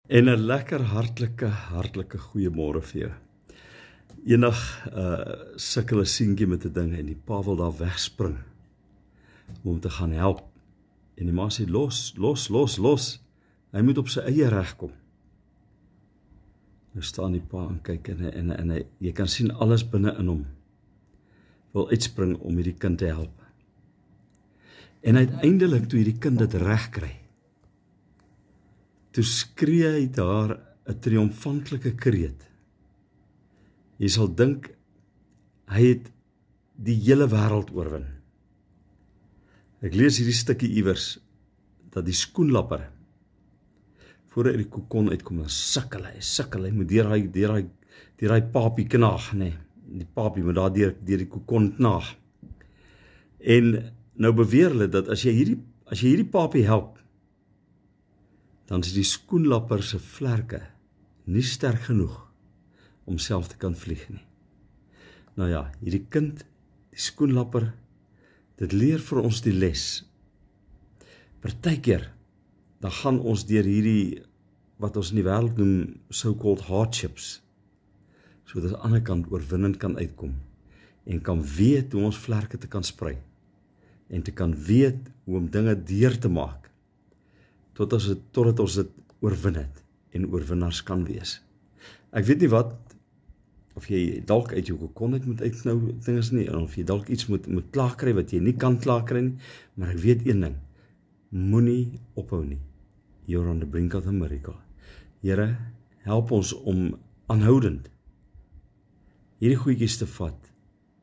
En 'n lekker hartlike goeiemôre vir jou. Eendag sukkel 'n seentjie met 'n ding en die pa wil daar wegspring om hom te gaan help. En die ma sê los. Hy moet op sy eie reg kom. Nou staan die pa en kyk en hy, jy kan sien alles binne in hom wil uitspring om hierdie kind te help. En uiteindelik toe hierdie kind dit reg kry, toe skree hy daar 'n triomfantelike kreet. Jy sal dink, hy het die hele wêreld oorwin. Ek lees hierdie stukkie iewers, dat die skoenlapper, voor hy uit die kokon uitkom, dan sukkel hy moet deur daai papie knaag, nee, die papie moet daar deur die kokon knaag. En nou beweer hulle dat as jy hierdie papie help, dan is die skoenlapper se vlerke nie sterk genoeg om self te kan vlieg nie. Nou ja, hierdie kind, die skoenlapper, dit leer vir ons die les. Partykeer, dan gaan ons deur hierdie, wat ons in die wêreld noem, so-called hardships, sodat aan die ander kant oorwinnend kan uitkom, en kan weet hoe ons vlerke te kan sprei, en te kan weet hoe om dinge deur te maak, totdat ons dit oorwin het, en oorwinnaars kan wees. Ek weet nie wat, of jy dalk uit jou kokon moet uitknou dinges nie, of jy dalk iets moet klaarkry wat jy nie kan klaarkry nie, maar ek weet een ding, moenie ophou nie. You're on the brink of a miracle. Here, help ons om aanhoudend hierdie goedjies te vat,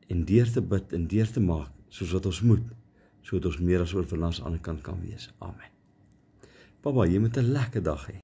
en deur te bid en deur te maak, soos wat ons moet, sodat ons meer as oorwinnaars aan die kant kan wees. Amen. Papa, jy moet 'n lekker dag hê.